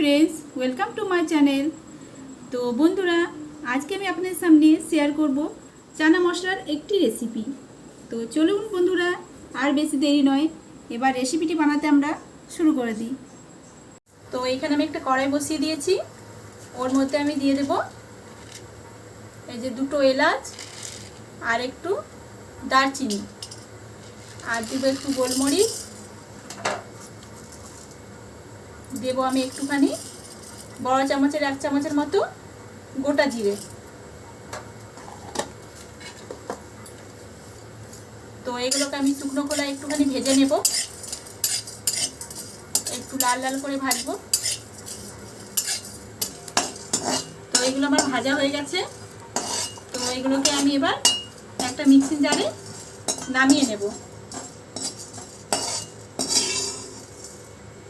Friends, welcome to my channel. तो बंधुरा आज के मैं अपने सामने शेयर करब चाना मशलार एक रेसिपि। तो चलुन बंधुरा और बेशी देरी नय, एबार रेसिपिटी बानाते आमरा शुरू करे दी। तो एखाने आमि एकटा कड़ाई बसिए दिएछि, ओर मধ্যে आमि दिए देब এই যে দুটো এলাচ আর একটু দারচিনি আর দেব একটু গোলমরিচ, দেব আমি একটুখানি বড় চামচের এক চামচের মতো গোটা জিরে। তো এগুলোকে আমি শুকনো খোলায় একটুখানি ভেজে নেব, একটু লাল লাল করে ভাজবো। তো এগুলো আমার ভাজা হয়ে গেছে। তো এগুলোকে আমি এবার একটা মিক্সিং জারে নামিয়ে নেব।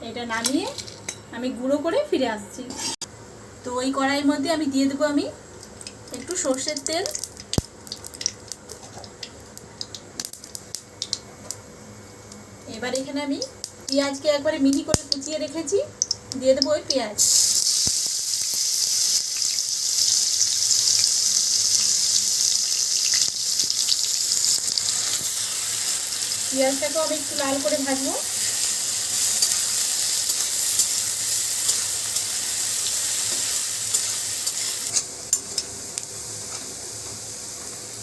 এটা নামিয়ে আমি গুঁড়ো করে ফিরে আসছি। তো ওই কড়াইয়ের মধ্যে আমি দিয়ে দেবো আমি একটু সরষের তেল, এবার এখানে আমি পেঁয়াজকে একবারে মিহি করে কুচিয়ে রেখেছি, দিয়ে দেবো ওই পেঁয়াজ। পেঁয়াজটাকেও আমি একটু লাল করে ভাজবো।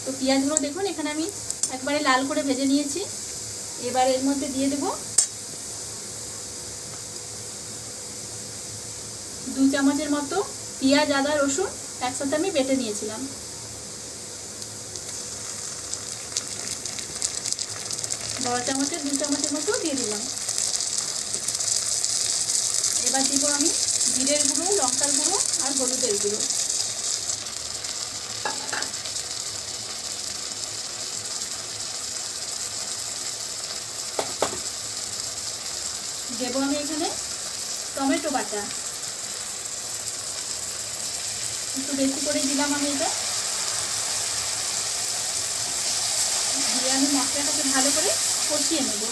তো পেঁয়াজগুলো দেখুন এখানে আমি একবারে লাল করে ভেজে নিয়েছি। এবার এর মধ্যে দিয়ে দেব 2 চামচের মতো পেঁয়াজ আদা রসুন একসাথে আমি বেটে নিয়েছিলাম। বড় চামচের 2 চামচের মতো দিয়ে দিলাম। এবার দিব আমি জিরের গুঁড়ো, লঙ্কার গুঁড়ো আর হলুদের গুঁড়ো। দেব আমি এখানে টমেটো বাটা, একটু বেশি করে দিলাম আমি। এটা দিয়ে আমি মশলাটাকে ভালো করে কষিয়ে নেব,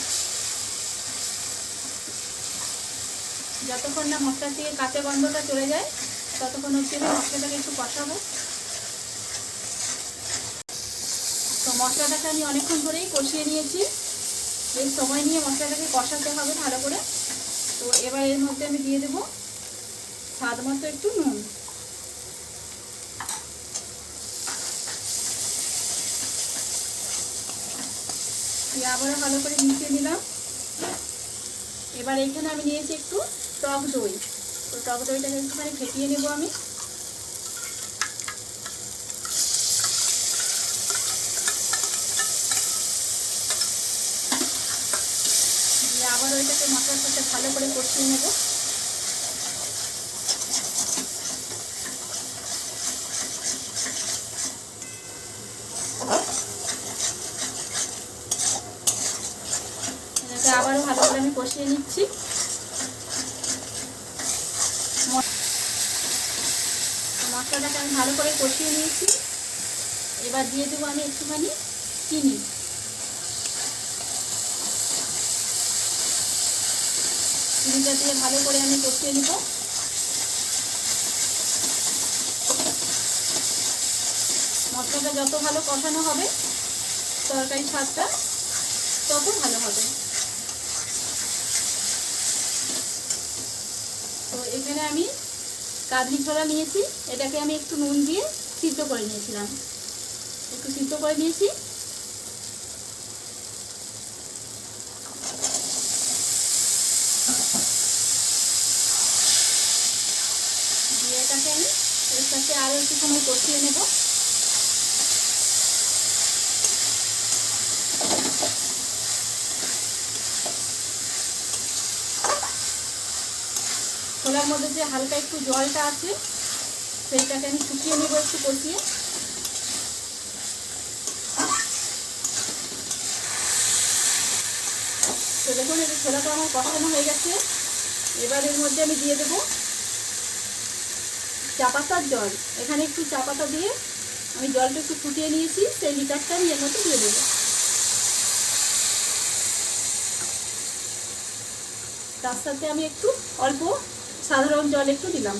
যতক্ষণ না মশলা থেকে কাঁচা গন্ধটা চলে যায় ততক্ষণ হচ্ছে আমি মশলাটাকে একটু কষাবো। তো মশলাটাকে আমি অনেকক্ষণ ধরেই কষিয়ে নিয়েছি। এই সময় নিয়ে মশলাটাকে কষাতে হবে ভালো করে। তো এবার এর মধ্যে আমি দিয়ে দেব স্বাদ মতো একটু নুন। দিয়ে আবারও ভালো করে মিশিয়ে নিলাম। এবার এখানে আমি নিয়েছি একটু টক দই। তো টক দইটাকে একটুখানি ফেটিয়ে নেব আমি। আবার ওইটাকে মশলার সাথে ভালো করে কষিয়ে নেব। এটাকে আবারও ভালো করে আমি কষিয়ে নিচ্ছি। মশলাটাকে আমি ভালো করে কষিয়ে নিয়েছি। এবার দিয়ে দেবো আমি একটুখানি চিনি। চিনিটা দিয়ে ভালো করে আমি কষিয়ে নিব। মশলাটা যত ভালো কষানো হবে তরকারির স্বাদটা তত ভালো হবে। তো এখানে আমি কাবলি ছোলা নিয়েছি, এটাকে আমি একটু নুন দিয়ে সিদ্ধ করে নিয়েছিলাম, একটু সিদ্ধ করে নিয়েছি। এটাকে আমি এর সাথে আরও একটু সময় কষিয়ে নেব। ছোলার মধ্যে যে হালকা একটু জলটা আছে সেইটাকে আমি শুকিয়ে নেব একটু কষিয়ে। তো দেখুন এই ছোলাটা আমার কষানো হয়ে গেছে। এবার এর মধ্যে আমি দিয়ে দেবো চা পাতার জল। এখানে একটু চা পাতা দিয়ে আমি জলটা একটু ফুটিয়ে নিয়েছি, সেই লিটারটা আমি এর মধ্যে দিয়ে দেবো। তার সাথে আমি একটু অল্প সাধারণ জল একটু দিলাম।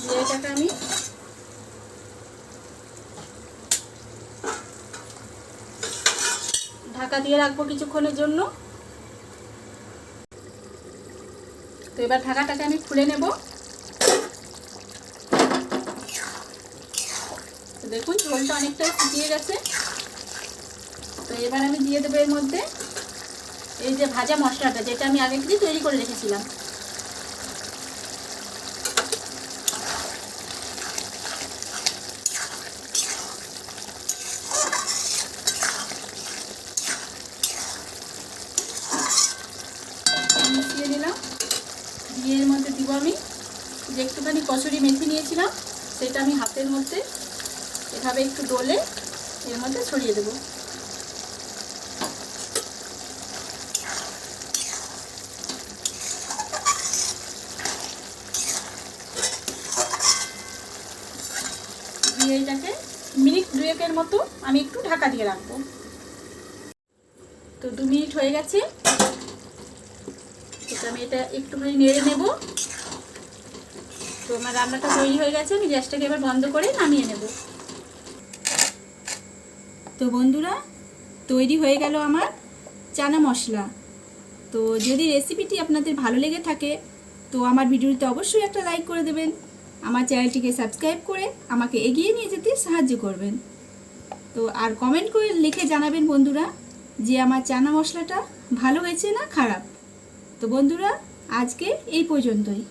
দিয়ে এটাকে আমি ঢাকা দিয়ে রাখবো কিছুক্ষণের জন্য। তো এবার ঢাকাটাকে আমি খুলে নেব। তো দেখুন ঝোলটা অনেকটাই ফুটিয়ে গেছে। তো এবার আমি দিয়ে দেবো এর মধ্যে এই যে ভাজা মশলাটা, যেটা আমি আগে থেকে তৈরি করে রেখেছিলাম। মিশিয়ে দিলাম। দিয়ে এর মধ্যে দিব আমি যে একটুখানি কসুরি মেথি নিয়েছিলাম, সেটা আমি হাতের মধ্যে এভাবে একটু ডলে এর মধ্যে ছড়িয়ে দেব। দিয়ে এটাকে মিনিট 2 মতো আমি একটু ঢাকা দিয়ে রাখবো। তো 2 মিনিট হয়ে গেছে। আমি এটা একটুখানি নেড়ে নেব। তো আমার রান্নাটা তৈরি হয়ে গেছে। আমি গ্যাসটাকে এবার বন্ধ করে নামিয়ে নেব। তো বন্ধুরা, তৈরি হয়ে গেল আমার চানা মশলা। তো যদি রেসিপিটি আপনাদের ভালো লেগে থাকে তো আমার ভিডিওতে অবশ্যই একটা লাইক করে দেবেন। আমার চ্যানেলটিকে সাবস্ক্রাইব করে আমাকে এগিয়ে নিয়ে যেতে সাহায্য করবেন। তো আর কমেন্ট করে লিখে জানাবেন বন্ধুরা যে আমার চানা মশলাটা ভালো হয়েছে না খারাপ। তো বন্ধুরা, আজকে এই পর্যন্তই।